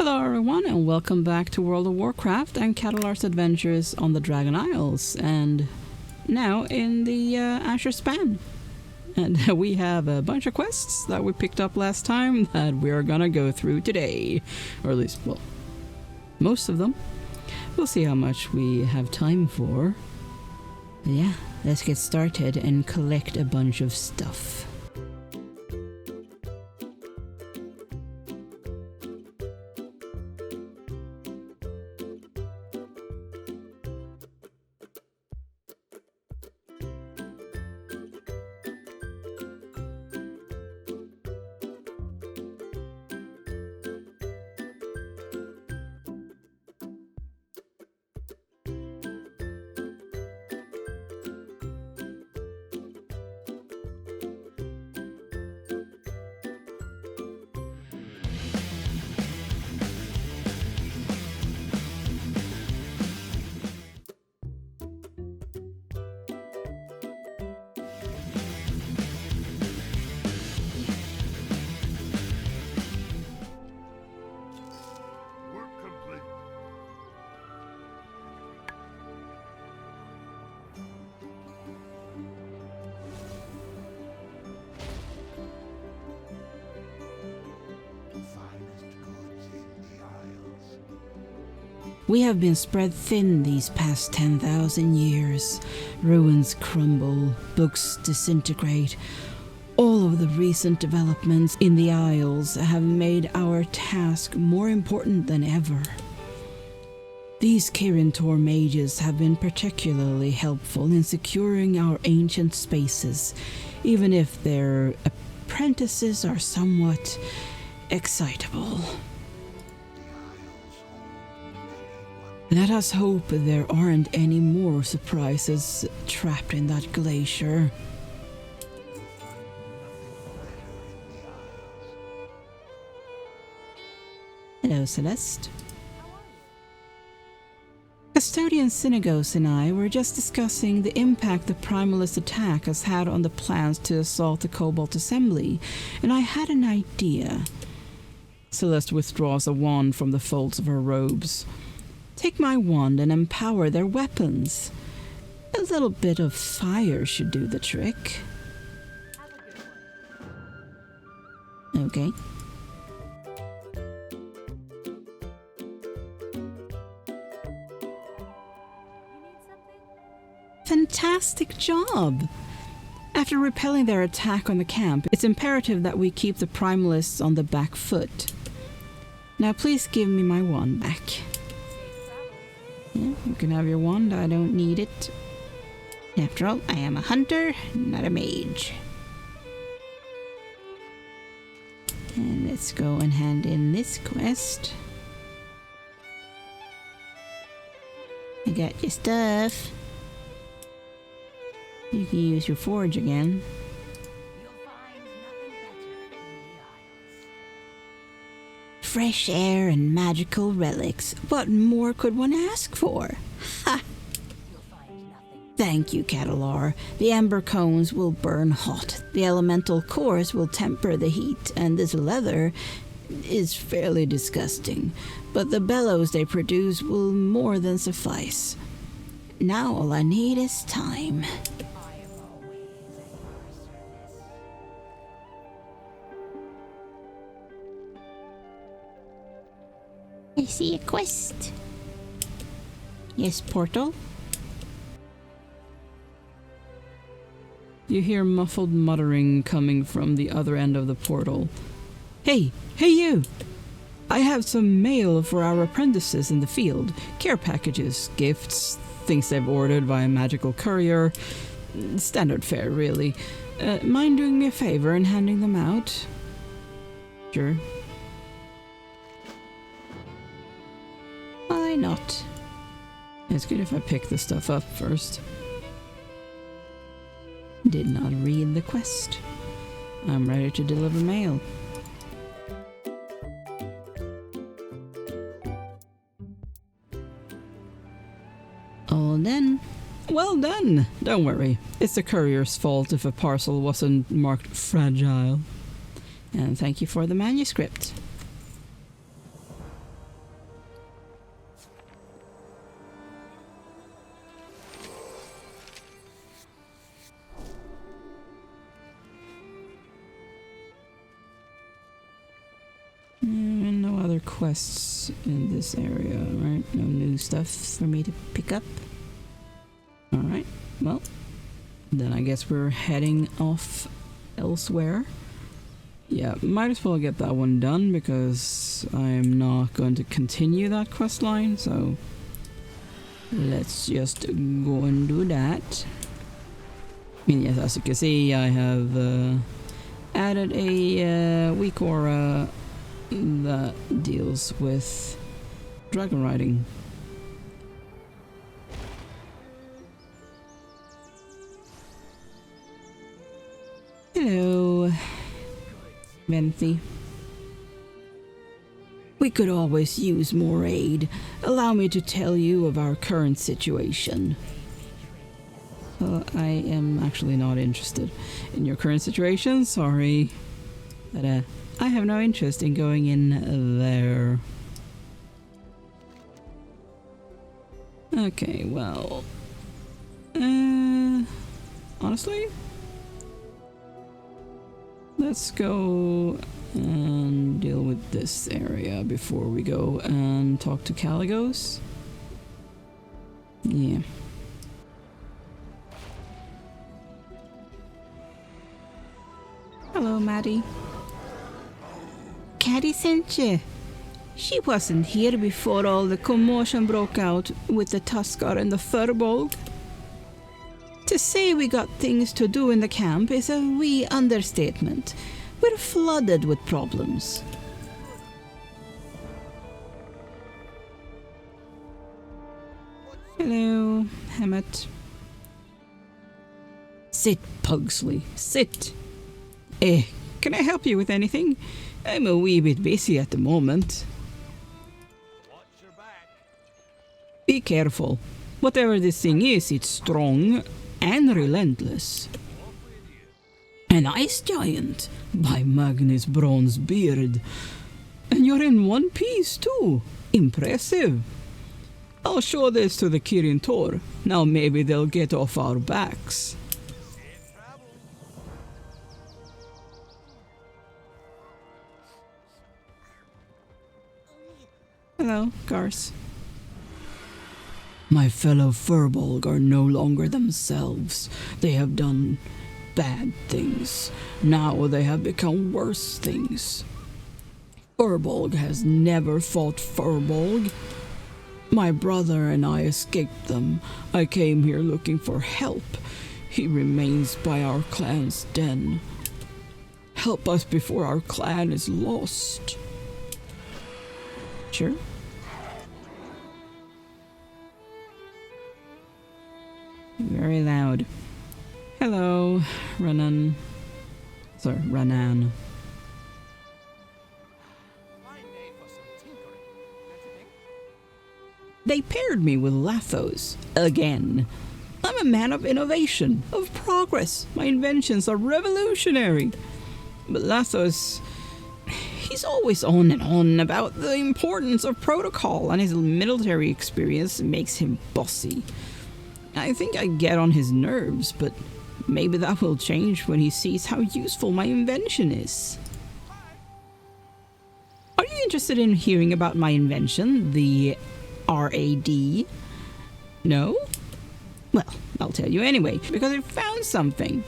Hello everyone and welcome back to World of Warcraft and Khadolar's adventures on the Dragon Isles, and now in the Azure Span. And we have a bunch of quests that we picked up last time that we're gonna go through today. Or at least, well, most of them. We'll see how much we have time for. But yeah, let's get started and collect a bunch of stuff. We have been spread thin these past 10,000 years. Ruins crumble, books disintegrate. All of the recent developments in the Isles have made our task more important than ever. These Kirin Tor mages have been particularly helpful in securing our ancient spaces, even if their apprentices are somewhat excitable. Let us hope there aren't any more surprises trapped in that glacier. Hello, Celeste. Custodian Synagos and I were just discussing the impact the Primalist attack has had on the plans to assault the Cobalt Assembly, and I had an idea. Celeste withdraws a wand from the folds of her robes. Take my wand and empower their weapons. A little bit of fire should do the trick. Okay. Fantastic job! After repelling their attack on the camp, it's imperative that we keep the Primalists on the back foot. Now please give me my wand back. Yeah, you can have your wand, I don't need it. After all, I am a hunter, not a mage. And let's go and hand in this quest. I got your stuff. You can use your forge again. Fresh air and magical relics. What more could one ask for? Ha! Thank you, Khadolar. The ember cones will burn hot. The elemental cores will temper the heat, and this leather is fairly disgusting. But the bellows they produce will more than suffice. Now all I need is time. I see a quest. Yes, portal? You hear muffled muttering coming from the other end of the portal. Hey you! I have some mail for our apprentices in the field. Care packages, gifts, things they've ordered via magical courier. Standard fare, really. Mind doing me a favor and handing them out? Sure. Why not? It's good if I pick the stuff up first. Did not read the quest. I'm ready to deliver mail. All done. Well done! Don't worry. It's the courier's fault if a parcel wasn't marked fragile. And thank you for the manuscript. quests in this area, right? No new stuff for me to pick up. Alright, well, then I guess we're heading off elsewhere. Yeah, might as well get that one done because I'm not going to continue that quest line, so let's just go and do that. And yes, as you can see, I have added a weak aura that deals with dragon riding. Hello, Venthy. We could always use more aid. Allow me to tell you of our current situation. I am actually not interested in your current situation, sorry. But I have no interest in going in there. Okay, well... honestly? Let's go and deal with this area before we go and talk to Caligos. Yeah. Hello, Maddie. Caddy sent you. She wasn't here before all the commotion broke out with the Tuskar and the Furbolg. To say we got things to do in the camp is a wee understatement. We're flooded with problems. Hello, Hemet. Sit, Pugsley, sit. Can I help you with anything? I'm a wee bit busy at the moment. Watch your back. Be careful. Whatever this thing is, it's strong and relentless. An ice giant, by Magnus Bronze Beard. And you're in one piece too. Impressive. I'll show this to the Kirin Tor. Now maybe they'll get off our backs. Safe travel. Hello, Garce. My fellow Furbolg are no longer themselves. They have done bad things. Now they have become worse things. Furbolg has never fought Furbolg. My brother and I escaped them. I came here looking for help. He remains by our clan's den. Help us before our clan is lost. Sure. Very loud. Hello, Ranan. Sorry, Ranan. Fine day for some tinkering. Don't you think? They paired me with Lathos. Again. I'm a man of innovation, of progress. My inventions are revolutionary. But Lathos... he's always on and on about the importance of protocol, and his military experience makes him bossy. I think I get on his nerves, but maybe that will change when he sees how useful my invention is. Are you interested in hearing about my invention, the RAD? No? Well, I'll tell you anyway, because I found something.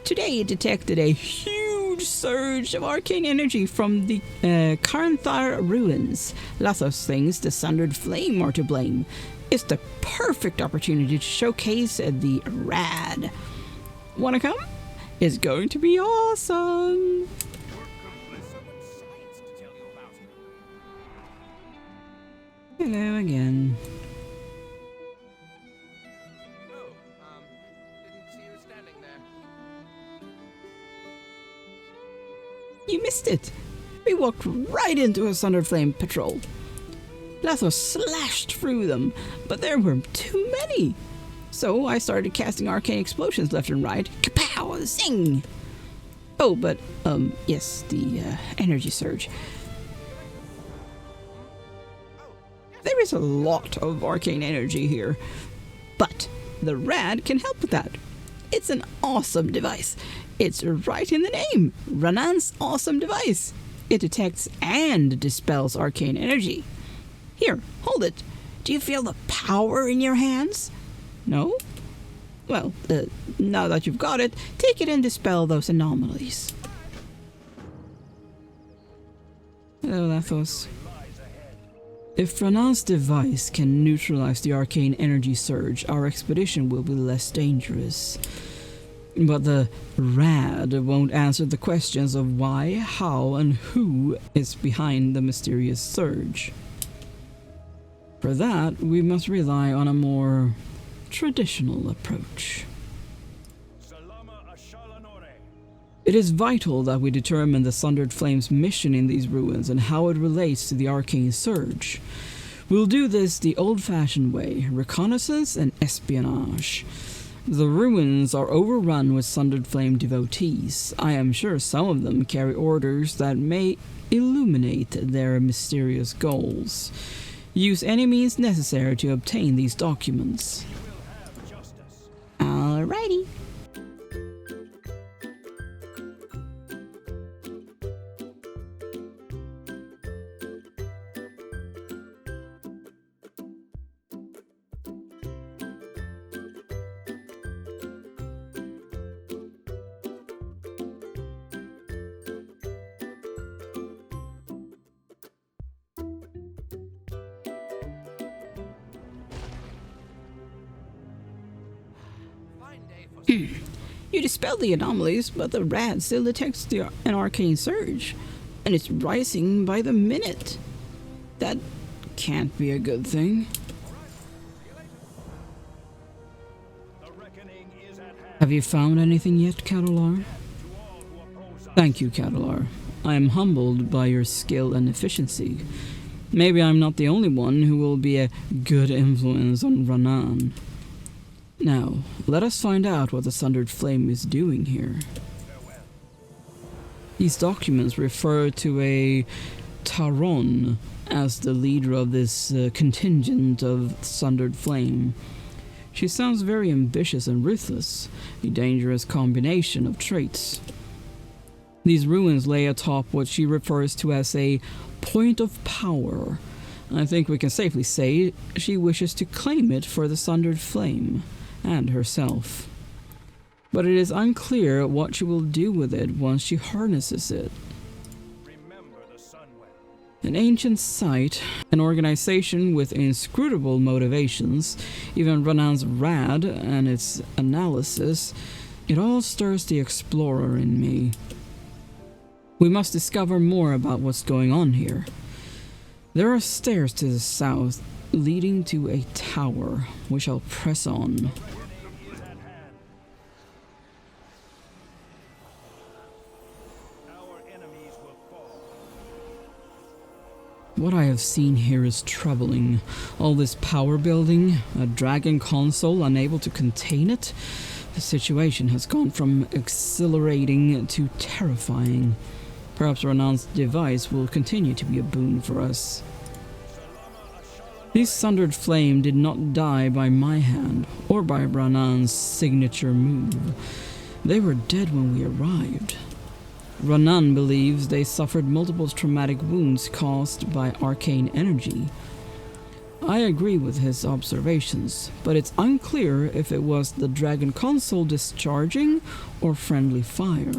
Today it detected a huge surge of arcane energy from the Kirin Tor ruins. Lathos thinks the Sundered Flame are to blame. It's the perfect opportunity to showcase the RAD. Wanna come? It's going to be awesome! There's so much science to tell you about. Hello again. Oh, didn't see you standing there. You missed it! We walked right into a Sundered Flame patrol. Lathos slashed through them, but there were too many. So I started casting arcane explosions left and right. Kapow! Zing! Oh, but, yes, the energy surge. There is a lot of arcane energy here, but the RAD can help with that. It's an awesome device. It's right in the name, Ranan's awesome device. It detects and dispels arcane energy. Here, hold it. Do you feel the power in your hands? No? Well, now that you've got it, take it and dispel those anomalies. Hello, Lathos. If Ranan's device can neutralize the arcane energy surge, our expedition will be less dangerous. But the Rad won't answer the questions of why, how, and who is behind the mysterious surge. For that, we must rely on a more traditional approach. It is vital that we determine the Sundered Flame's mission in these ruins and how it relates to the arcane surge. We'll do this the old-fashioned way, reconnaissance and espionage. The ruins are overrun with Sundered Flame devotees. I am sure some of them carry orders that may illuminate their mysterious goals. Use any means necessary to obtain these documents. Alrighty. You dispelled the anomalies, but the Rad still detects an arcane surge, and it's rising by the minute. That can't be a good thing. Have you found anything yet, Khadolar? Thank you, Khadolar. I am humbled by your skill and efficiency. Maybe I'm not the only one who will be a good influence on Ranan. Now, let us find out what the Sundered Flame is doing here. These documents refer to a Taron as the leader of this contingent of Sundered Flame. She sounds very ambitious and ruthless, a dangerous combination of traits. These ruins lay atop what she refers to as a point of power. I think we can safely say she wishes to claim it for the Sundered Flame and herself. But it is unclear what she will do with it once she harnesses it. An ancient site, an organization with inscrutable motivations, even Ranan's Rad and its analysis, it all stirs the explorer in me. We must discover more about what's going on here. There are stairs to the south leading to a tower. We shall press on. What I have seen here is troubling. All this power building, a dragon console unable to contain it. The situation has gone from exhilarating to terrifying. Perhaps Ranan's device will continue to be a boon for us. These Sundered Flame did not die by my hand, or by Ranan's signature move. They were dead when we arrived. Ranan believes they suffered multiple traumatic wounds caused by arcane energy. I agree with his observations, but it's unclear if it was the dragon console discharging or friendly fire.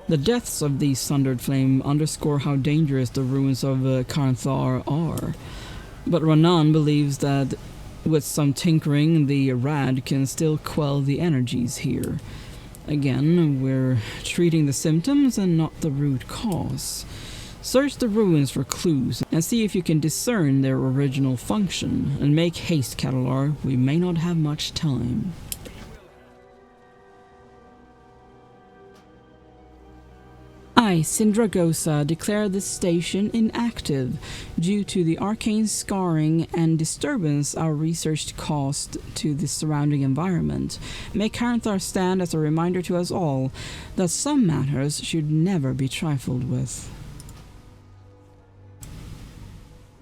The deaths of these Sundered Flame underscore how dangerous the ruins of Kirin Tor are, but Ranan believes that with some tinkering, the Rad can still quell the energies here. Again, we're treating the symptoms and not the root cause. Search the ruins for clues and see if you can discern their original function, and make haste, Khadolar. We may not have much time. I, Sindragosa, declare this station inactive due to the arcane scarring and disturbance our research caused to the surrounding environment. May Kirin Tor stand as a reminder to us all that some matters should never be trifled with.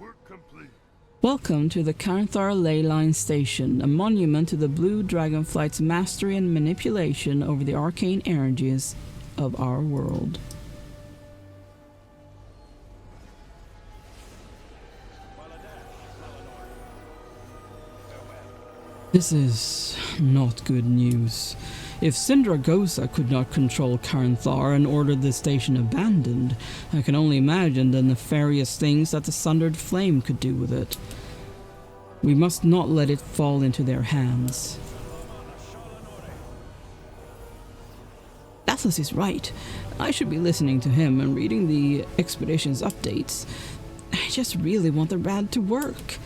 Work complete. Welcome to the Kirin Tor Leyline Station, a monument to the blue dragonflight's mastery and manipulation over the arcane energies of our world. This is not good news. If Sindragosa could not control Kirin Tor and ordered the station abandoned, I can only imagine the nefarious things that the Sundered Flame could do with it. We must not let it fall into their hands. Lathos is right. I should be listening to him and reading the expedition's updates. I just really want the rad to work.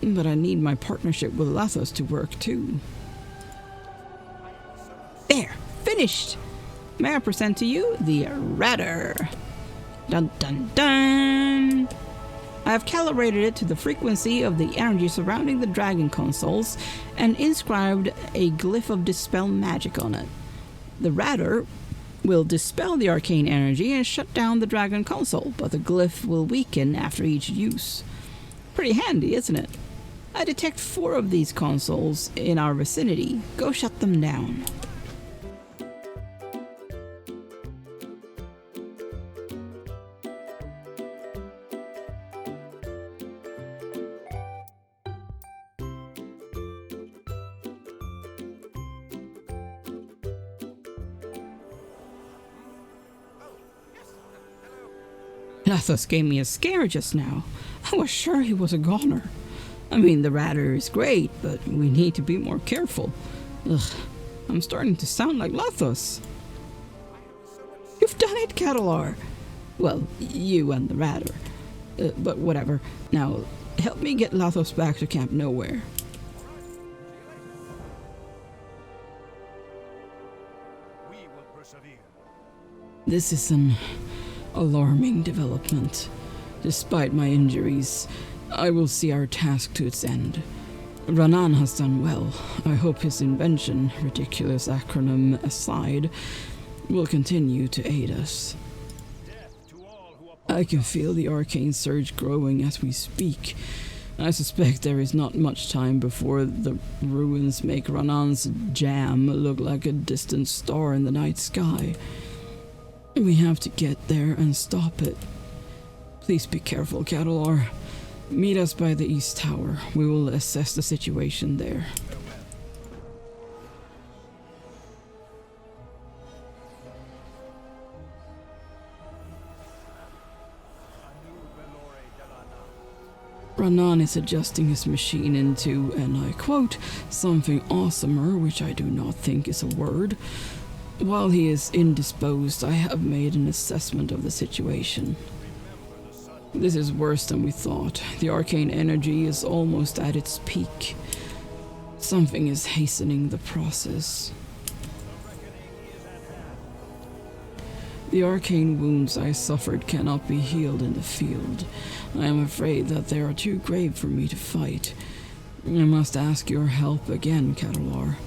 But I need my partnership with Lathos to work too. There! Finished! May I present to you the Radar? Dun dun dun! I have calibrated it to the frequency of the energy surrounding the dragon consoles and inscribed a glyph of dispel magic on it. The Radar will dispel the arcane energy and shut down the dragon console, but the glyph will weaken after each use. Pretty handy, isn't it? I detect 4 of these consoles in our vicinity. Go shut them down. Lathos gave me a scare just now. I was sure he was a goner. I mean, the Radar is great, but we need to be more careful. Ugh, I'm starting to sound like Lathos. You've done it, Khadolar! Well, you and the Radar. But whatever. Now, help me get Lathos back to Camp Nowhere. We will persevere. This is an alarming development. Despite my injuries, I will see our task to its end. Ranan has done well. I hope his invention, ridiculous acronym aside, will continue to aid us. I can feel the arcane surge growing as we speak. I suspect there is not much time before the ruins make Ranan's jam look like a distant star in the night sky. We have to get there and stop it. Please be careful, Khadolar. Meet us by the East Tower. We will assess the situation there. Ranan is adjusting his machine into, and I quote, something awesomer, which I do not think is a word. While he is indisposed, I have made an assessment of the situation. This is worse than we thought. The arcane energy is almost at its peak. Something is hastening the process. The arcane wounds I suffered cannot be healed in the field. I am afraid that they are too grave for me to fight. I must ask your help again, Khadolar.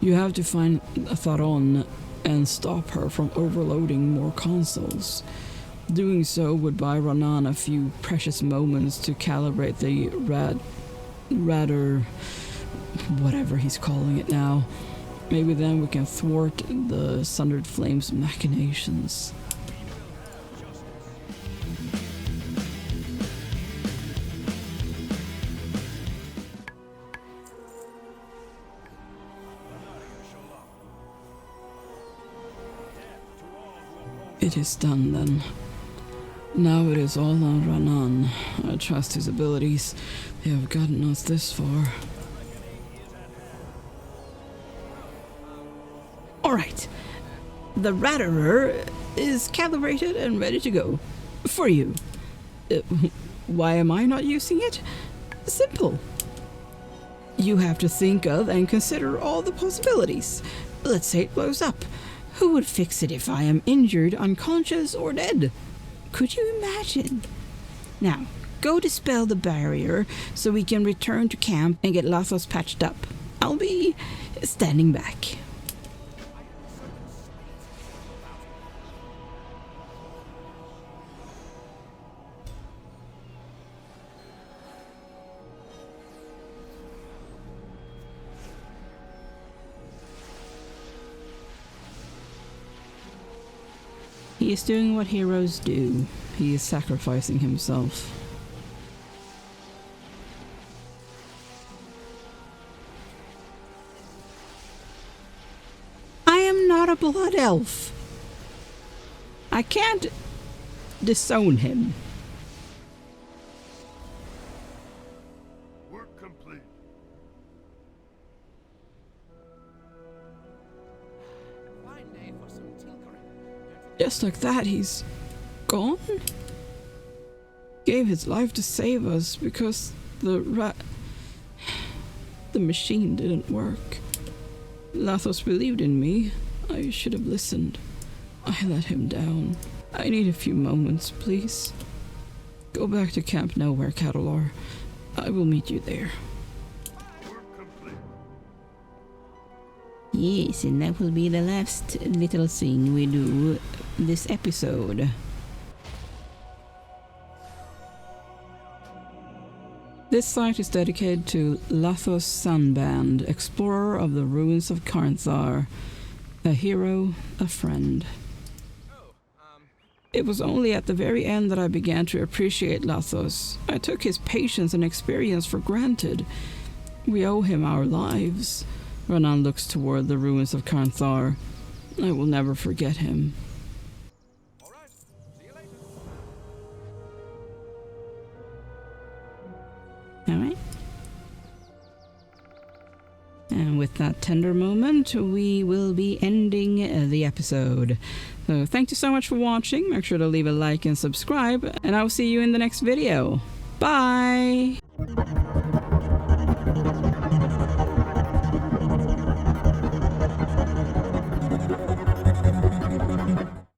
You have to find Tharon and stop her from overloading more consoles. Doing so would buy Ranan a few precious moments to calibrate the Radar, whatever he's calling it now. Maybe then we can thwart the Sundered Flame's machinations. It is done then. Now it is all on Ranan. I trust his abilities. They have gotten us this far. Alright. The Radar is calibrated and ready to go. For you. Why am I not using it? Simple. You have to think of and consider all the possibilities. Let's say it blows up. Who would fix it if I am injured, unconscious, or dead? Could you imagine? Now, go dispel the barrier so we can return to camp and get Lathos patched up. I'll be standing back. He is doing what heroes do. He is sacrificing himself. I am not a blood elf. I can't disown him. Work complete. Fine day for some tinkering. Just like that, he's gone? Gave his life to save us because the machine didn't work. Lathos believed in me. I should have listened. I let him down. I need a few moments, please. Go back to Camp Nowhere, Khadolar. I will meet you there. Work complete. Yes, and that will be the last little thing we do this episode. This site is dedicated to Lathos Sunband, explorer of the ruins of Karnthar, a hero, a friend. It was only at the very end that I began to appreciate Lathos. I took his patience and experience for granted. We owe him our lives. Ronan looks toward the ruins of Karnthar. I will never forget him. All right. See you later. Alright. And with that tender moment, we will be ending the episode. So thank you so much for watching. Make sure to leave a like and subscribe, and I'll see you in the next video. Bye!